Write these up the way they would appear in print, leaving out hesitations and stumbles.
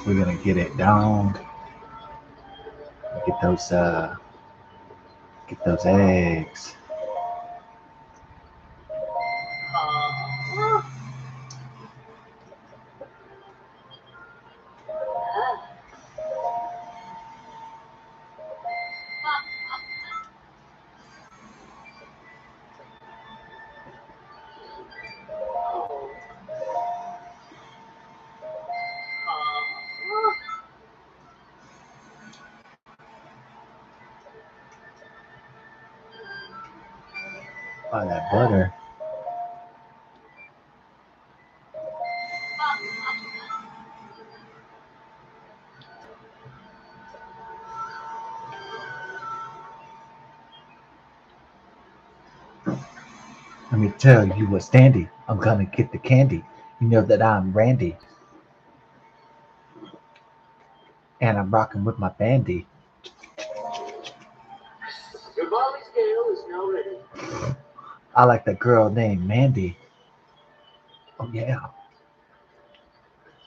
We're gonna get it down. Get those eggs. Oh, that butter. Let me tell you what's dandy. I'm gonna get the candy. You know that I'm Randy. And I'm rocking with my bandy. Your volley scale is now ready. I like that girl named Mandy. Oh yeah.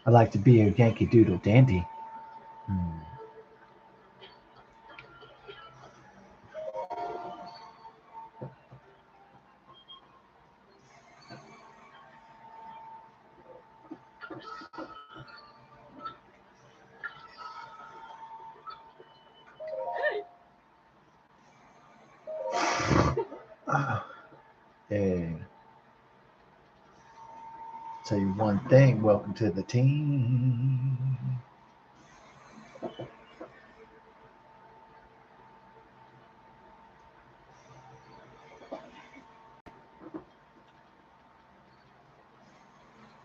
I like to be a Yankee Doodle dandy. Hmm. Ah, yeah. Tell you one thing. Welcome to the team.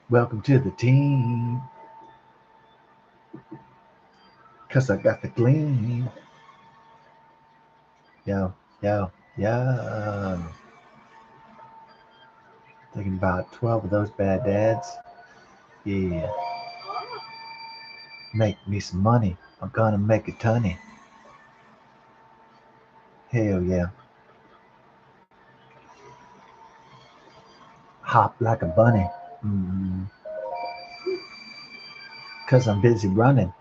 Welcome to the team. Cause I got the gleam. Yo, yo, yo. Thinking about 12 of those bad dads. Yeah. Make me some money. I'm gonna make a tonny. Hell yeah. Hop like a bunny. Mm. Cause I'm busy running.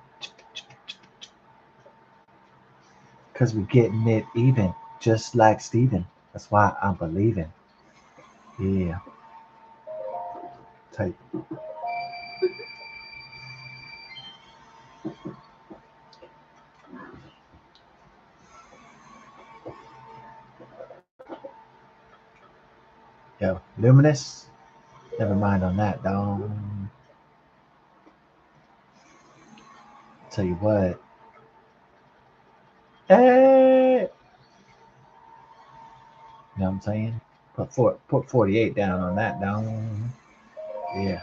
Cause we're getting it even. Just like Steven. That's why I'm believing. Yeah. Tight. Yo, Luminous. Never mind on that, dog. Tell you what. Hey! You know what I'm saying? Put 48 down on that, down. Yeah.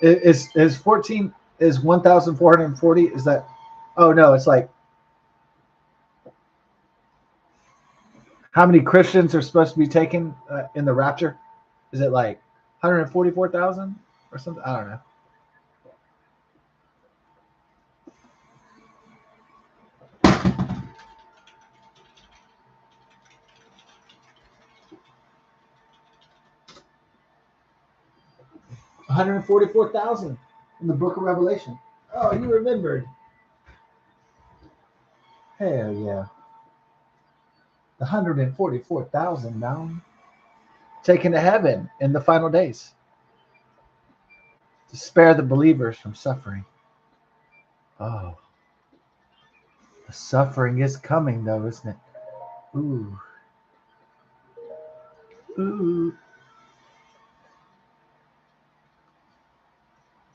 Is 14 is 1,440? Is that? Oh no, it's like how many Christians are supposed to be taken in the rapture? Is it like 144,000 or something? I don't know. 144,000 in the Book of Revelation. Oh, you remembered? Hell yeah. The 144,000 down taken to heaven in the final days to spare the believers from suffering. Oh, the suffering is coming though, isn't it? Ooh, ooh.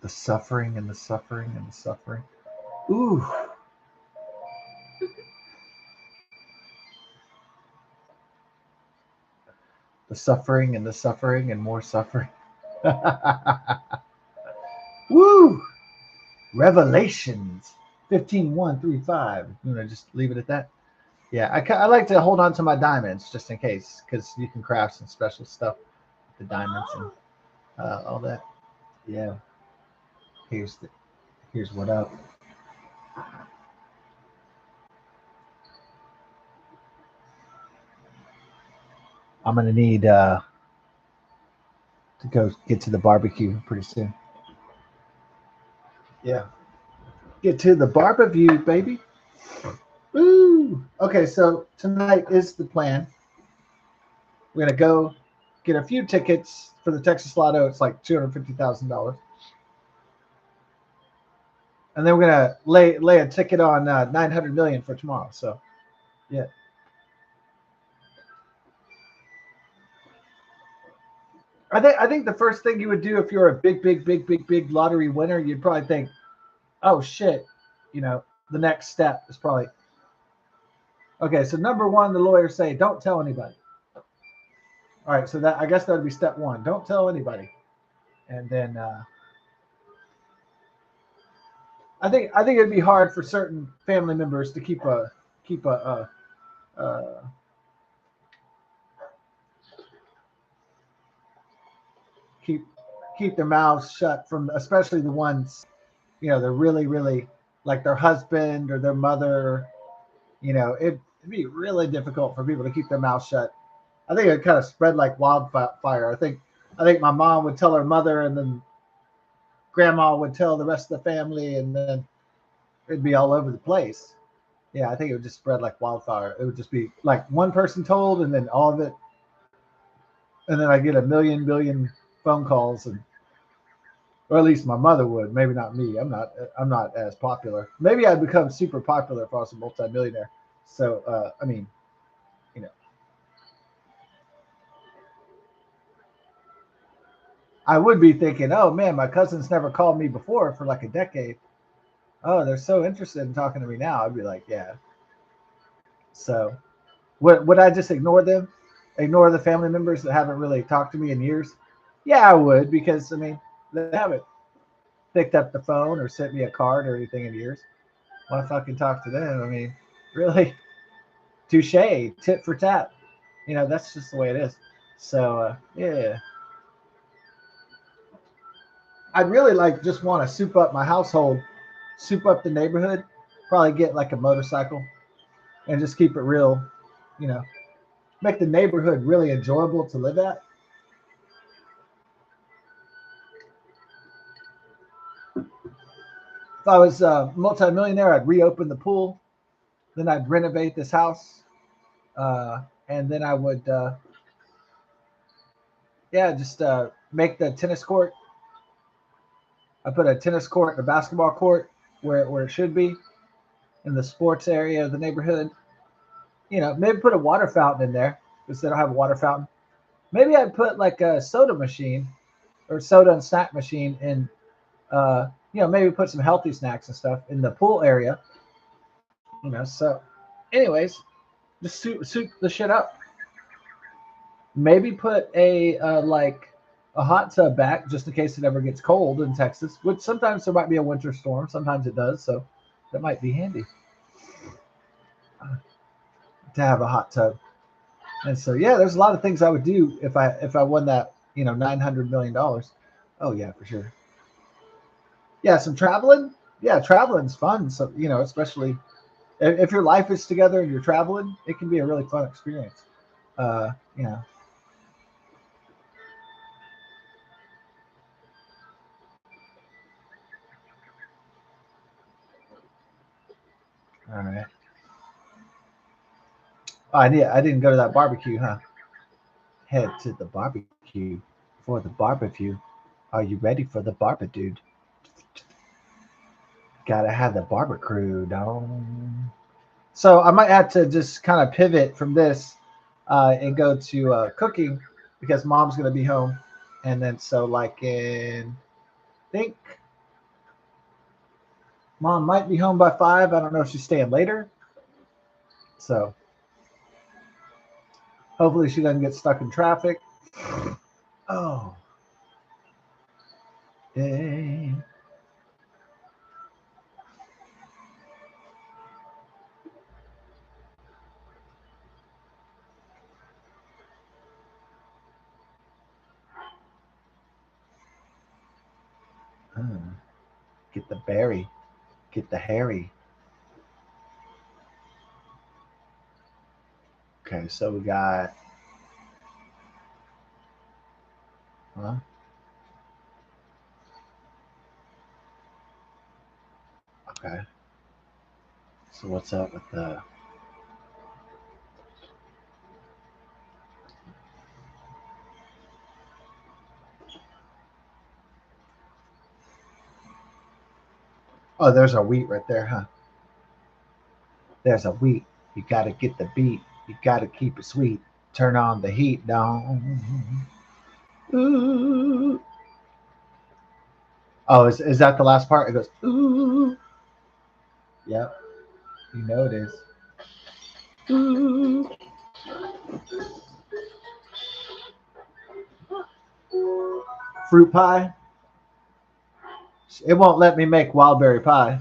The suffering and the suffering and the suffering. Ooh. The suffering and the suffering and more suffering. Woo! Revelations 15:1-5. You want to just leave it at that? Yeah, I like to hold on to my diamonds just in case because you can craft some special stuff with the diamonds and all that. Yeah. Here's the here's what up. I'm gonna need to go get to the barbecue pretty soon. Yeah. Get to the barbecue, baby. Ooh. Okay, so tonight is the plan. We're gonna go get a few tickets for the Texas Lotto. It's like $250,000, and then we're gonna lay a ticket on 900 million for tomorrow. So, yeah. I think the first thing you would do if you're a big lottery winner, you'd probably think, oh shit, the next step is probably okay. So number one, the lawyers say don't tell anybody. All right, so that I guess that would be step one. Don't tell anybody, and then I think it'd be hard for certain family members to keep a keep keep their mouths shut from, especially the ones they're really like their husband or their mother. It'd be really difficult for people to keep their mouths shut. I think it kind of spread like wildfire. I think my mom would tell her mother, and then grandma would tell the rest of the family, and then it'd be all over the place. Yeah, I think it would just spread like wildfire. It would just be like one person told, and then all of it, and then I get a million phone calls, and or at least my mother would. Maybe not me. I'm not as popular. Maybe I'd become super popular if I was a multimillionaire. So I mean, you know, I would be thinking, oh man, my cousins never called me before for like a decade. Oh, they're so interested in talking to me now. I'd be like, yeah. So would I just ignore them? Ignore the family members that haven't really talked to me in years? Yeah, I would, because I mean they haven't picked up the phone or sent me a card or anything in years. Why fucking talk to them? I mean, really, touche, tit for tat. That's just the way it is. So yeah, I'd really like just want to soup up my household, soup up the neighborhood, probably get like a motorcycle and just keep it real, you know, make the neighborhood really enjoyable to live at. If I was a multimillionaire, I'd reopen the pool, then I'd renovate this house, and then I would, yeah, just make the tennis court. I put a tennis court and a basketball court where it should be in the sports area of the neighborhood. Maybe put a water fountain in there because they don't have a water fountain. Maybe I'd put like a soda machine or soda and snack machine in, maybe put some healthy snacks and stuff in the pool area. So, anyways, just soup the shit up. Maybe put a like a hot tub back just in case it ever gets cold in Texas. Which sometimes there might be a winter storm. Sometimes it does, so that might be handy to have a hot tub. And so yeah, there's a lot of things I would do if I won that $900 million. Oh yeah, for sure. Yeah, some traveling. Yeah, traveling's fun. So especially if your life is together and you're traveling, it can be a really fun experience. Uh, you know. All right. Oh, I didn't go to that barbecue, huh? Head to the barbecue for the barbecue. Are you ready for the barber, dude? Gotta have the barber crew, down. So I might have to just kind of pivot from this and go to cooking because mom's gonna be home, and then so like in think mom might be home by 5. I don't know if she's staying later, so hopefully she doesn't get stuck in traffic. Oh, dang. Hmm. Get the berry, get the Harry. Okay, so we got. Huh? Okay. Okay. So what's up with the? Oh, there's a wheat right there, huh? There's a wheat. You gotta get the beat. You gotta keep it sweet. Turn on the heat, down. Ooh. Oh, is that the last part? It goes, ooh. Yep. You know it is. Ooh. Fruit pie. It won't let me make wildberry pie.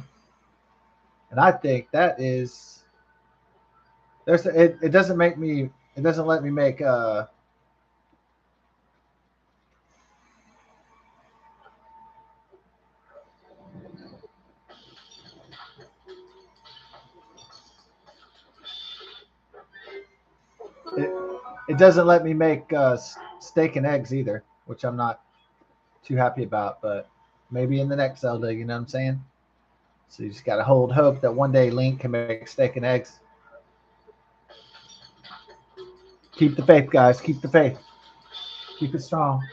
And I think that is it doesn't make me it doesn't let me make it, it doesn't let me make steak and eggs either, which I'm not too happy about, but maybe in the next Zelda, you know what I'm saying? So you just gotta hold hope that one day Link can make steak and eggs. Keep the faith, guys. Keep the faith. Keep it strong.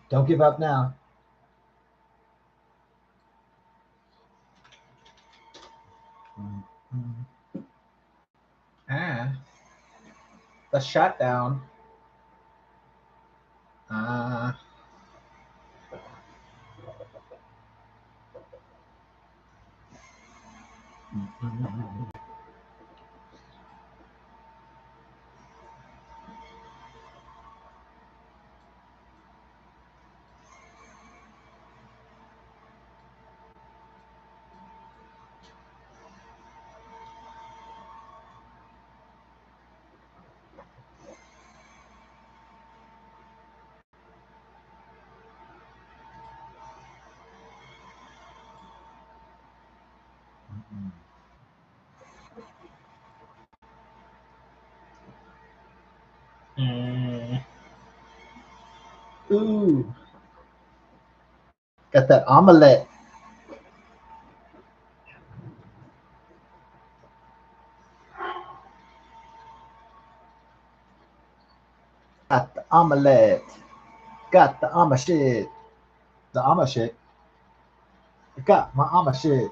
Don't give up now. Ah, the shutdown. Ah. Ooh, got that omelette. Got the omelette. Got the omelet shit. The omelet shit. Got my omelet shit.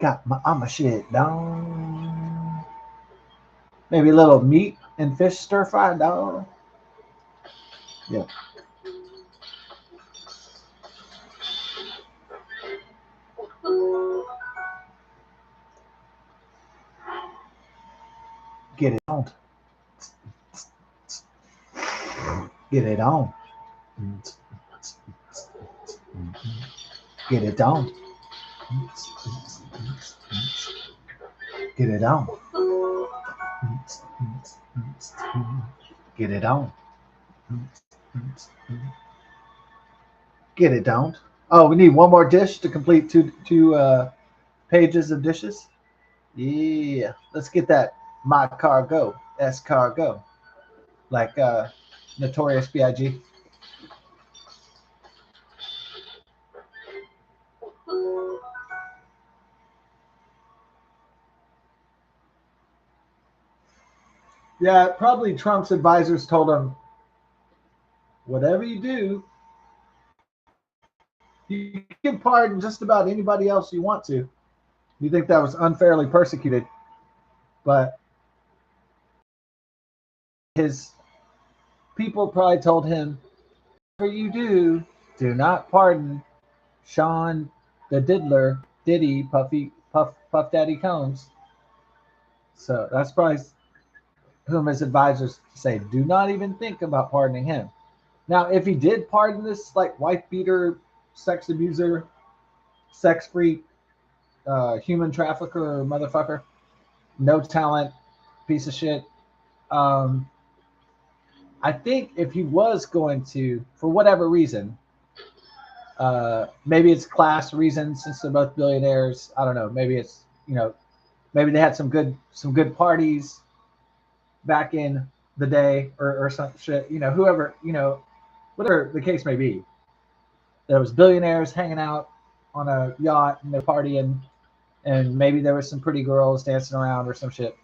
Got my omelet shit down. Maybe a little meat and fish stir fry down. Yeah. Get it on. Get it on. Get it on. Get it on. Get it on. Get it on. Oh, we need one more dish to complete two pages of dishes. Yeah, let's get that. My cargo, S cargo, like Notorious B.I.G. Yeah, probably Trump's advisors told him, whatever you do, you can pardon just about anybody else you want to. You think that was unfairly persecuted, but his people probably told him, whatever you do not pardon Sean the Diddler, Diddy, Puff Daddy Combs. So that's probably whom his advisors say, do not even think about pardoning him. Now, if he did pardon this, like wife beater, sex abuser, sex freak, human trafficker, motherfucker, no talent, piece of shit. I think if he was going to, for whatever reason, Maybe it's class reasons since they're both billionaires. I don't know. Maybe it's maybe they had some good parties back in the day or some shit. Whoever whatever the case may be. There was billionaires hanging out on a yacht and they're partying, and maybe there was some pretty girls dancing around or some shit,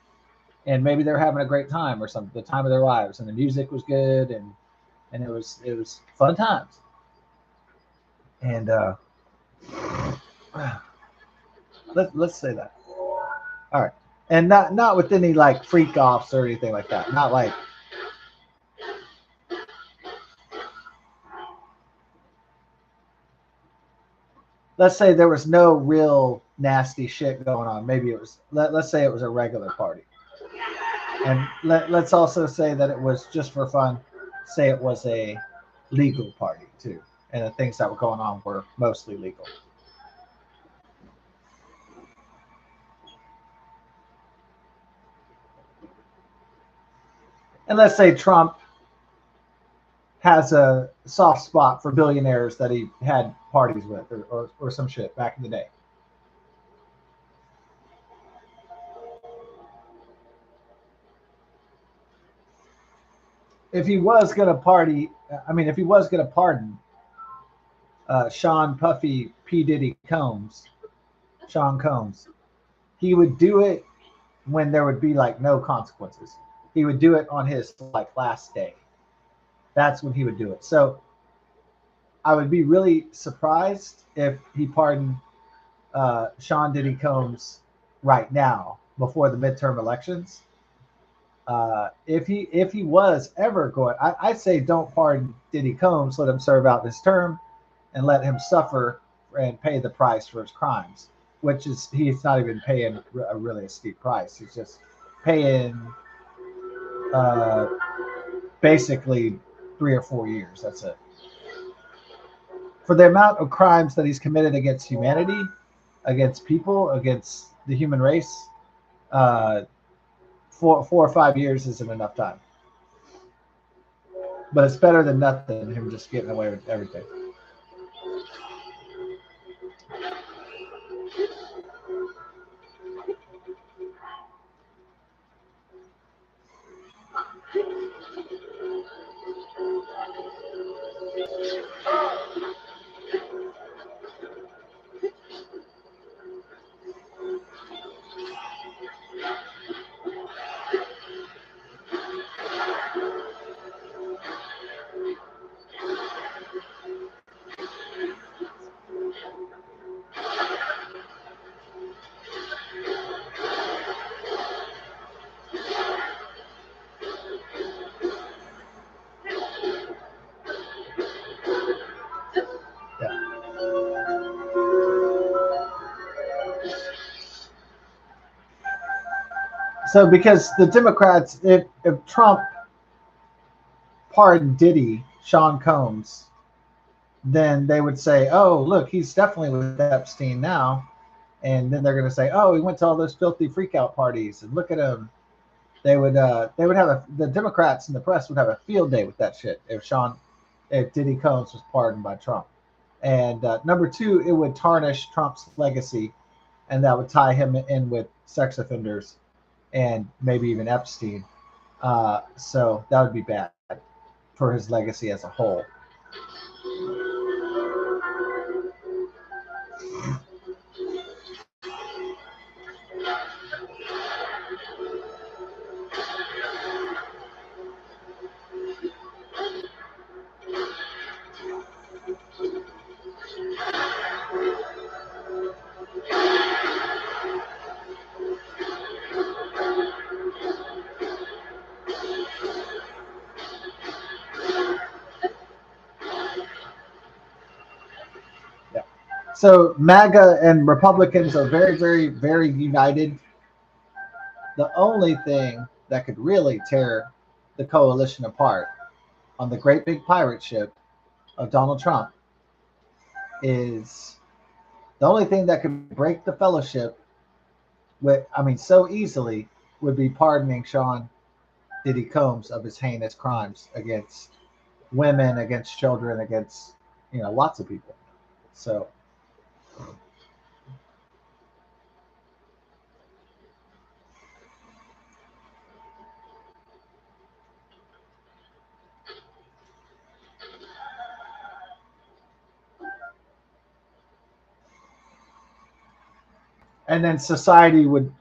and maybe they're having a great time or something, the time of their lives, and the music was good, and it was fun times, and let's say that. All right, and not with any like freak offs or anything like that. Not like let's say there was no real nasty shit going on. Maybe it was let's say it was a regular party, and let's also say that it was just for fun. Say it was a legal party too, and the things that were going on were mostly legal. And let's say Trump has a soft spot for billionaires that he had parties with or some shit back in the day. If he was going to party, I mean, if he was going to pardon Sean Puffy P. Diddy Combs, Sean Combs, he would do it when there would be like no consequences. He would do it on his like last day. That's when he would do it. So I would be really surprised if he pardoned Sean Diddy Combs right now before the midterm elections. If he was ever going, I say don't pardon Diddy Combs. Let him serve out his term, and let him suffer and pay the price for his crimes. Which is he's not even paying really a steep price. He's just paying uh, basically 3 or 4 years. That's it. For the amount of crimes that he's committed against humanity, against people, against the human race, uh, 4 or 5 years isn't enough time. But it's better than nothing. Him just getting away with everything. So because the Democrats, if Trump pardoned Diddy, Sean Combs, then they would say, oh, look, he's definitely with Epstein now. And then they're going to say, oh, he went to all those filthy freakout parties and look at him. They would have the Democrats and the press would have a field day with that shit if Diddy Combs was pardoned by Trump. And number two, it would tarnish Trump's legacy, and that would tie him in with sex offenders and maybe even Epstein. So that would be bad for his legacy as a whole. So MAGA and Republicans are very, very, very united. The only thing that could really tear the coalition apart on the great big pirate ship of Donald Trump is the only thing that could break the fellowship so easily would be pardoning Sean Diddy Combs of his heinous crimes against women, against children, against lots of people. So and then society would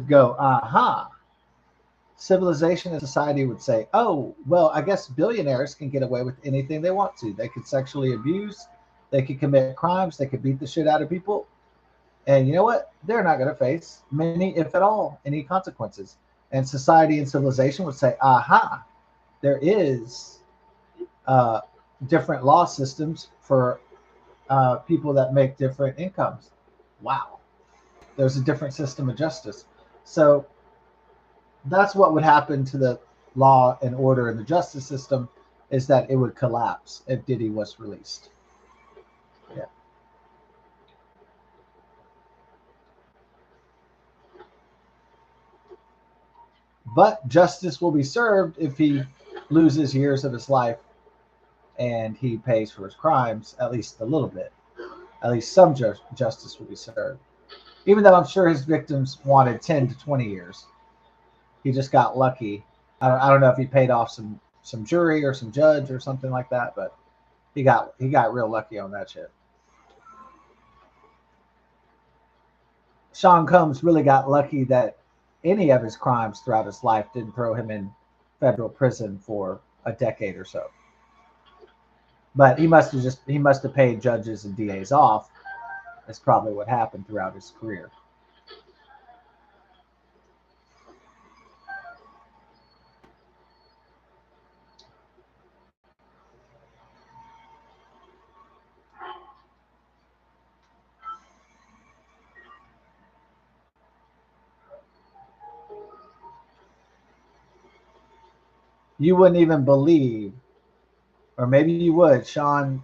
go, aha. Civilization and society would say, oh, well, I guess billionaires can get away with anything they want to. They could sexually abuse, they could commit crimes, they could beat the shit out of people. And you know what? They're not going to face many, if at all, any consequences. And society and civilization would say, aha, there is uh, different law systems for people that make different incomes. Wow. There's a different system of justice. So that's what would happen to the law and order in the justice system, is that it would collapse if Diddy was released. Yeah. But justice will be served if he loses years of his life and he pays for his crimes, at least a little bit. At least some justice will be served. Even though I'm sure his victims wanted 10 to 20 years. He just got lucky. I don't know if he paid off some jury or some judge or something like that, but he got real lucky on that shit. Sean Combs really got lucky that any of his crimes throughout his life didn't throw him in federal prison for a decade or so. But he must have paid judges and DAs off. That's probably what happened throughout his career. You wouldn't even believe, or maybe you would, Sean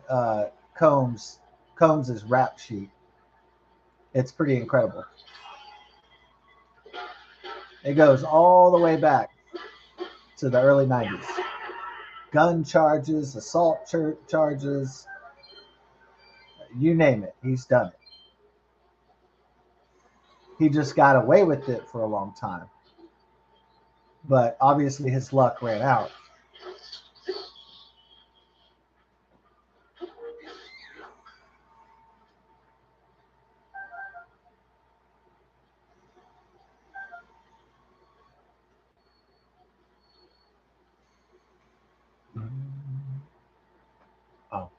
Combs's rap sheet. It's pretty incredible. It goes all the way back to the early 90s. Gun charges, assault charges, you name it, he's done it. He just got away with it for a long time. But obviously his luck ran out. Oh.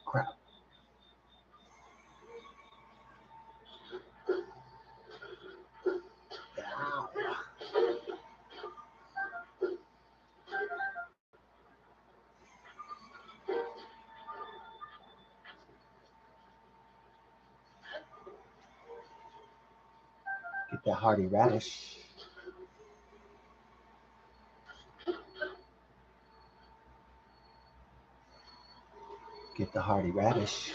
Crap. Get that hearty radish. Get the hearty radish.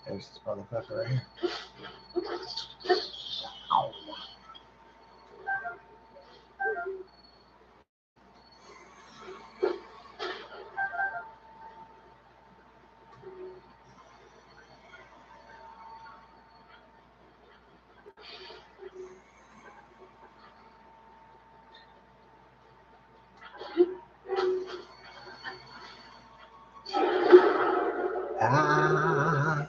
There's this motherfucker right here. Ow. Ah.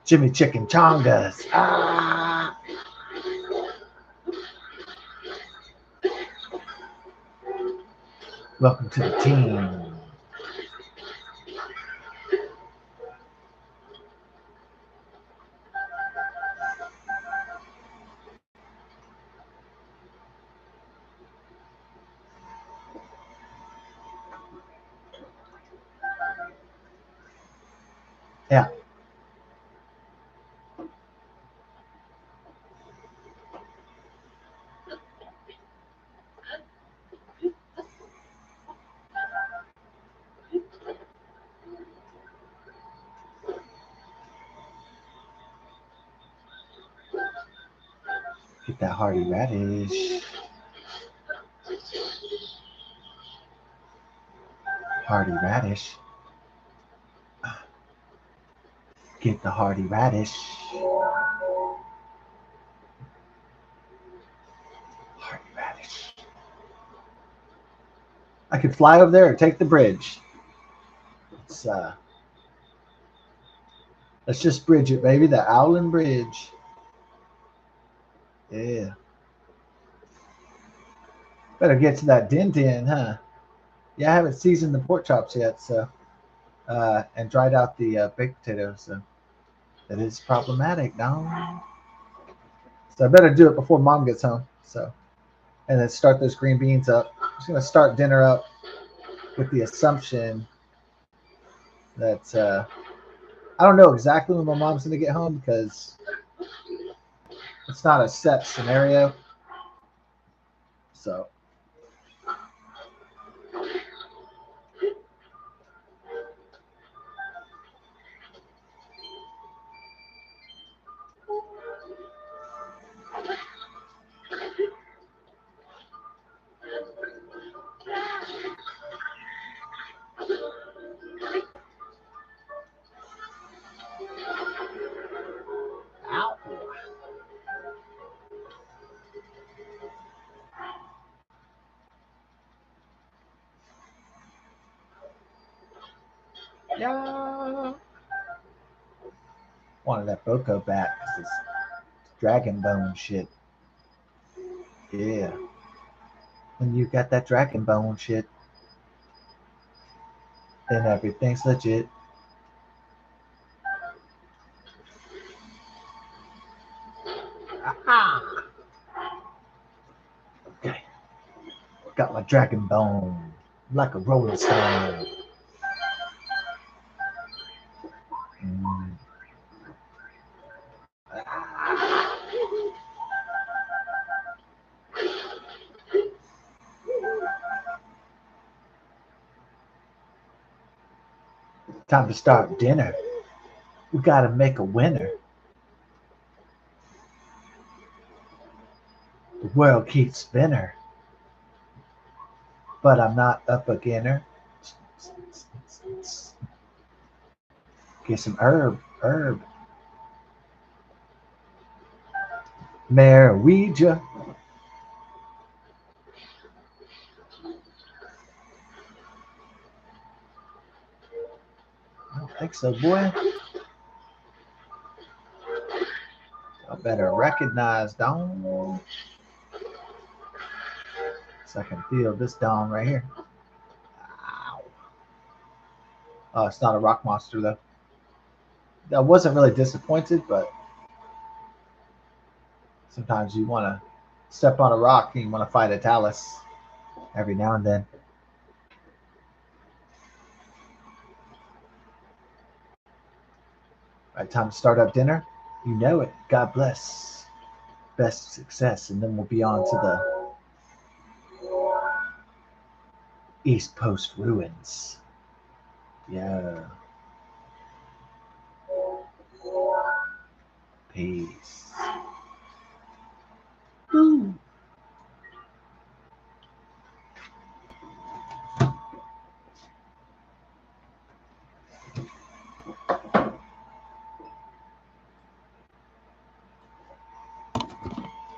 Jimmy Chicken Chongas. Ah. Welcome to the team. Yeah. Get that hearty radish. Hearty radish. Get the hearty radish. Hearty radish. I could fly over there or take the bridge. Let's just bridge it, baby. The Owlin Bridge. Yeah. Better get to that din, huh? Yeah, I haven't seasoned the pork chops yet, so and dried out the baked potatoes, so that is problematic now. So I better do it before Mom gets home. So, and then start those green beans up. I'm just gonna start dinner up with the assumption that I don't know exactly when my mom's gonna get home because it's not a set scenario. So. Yeah. Wanted that Boko back because it's dragon bone shit. Yeah. When you got that dragon bone shit, then everything's legit. Ah. Okay. Got my dragon bone like a rolling stone. Mm. Time to start dinner. We gotta make a winner. The world keeps spinning, but I'm not a beginner. Get some herb. Marriage. I don't think so, boy. I better recognize Dawn. So I can feel this Dawn right here. Ow. Oh, it's not a rock monster, though. I wasn't really disappointed, but sometimes you want to step on a rock and you want to fight a Talus every now and then. Right, time to start up dinner. You know it. God bless. Best success, and then we'll be on to the East Post ruins. Yeah. Peace.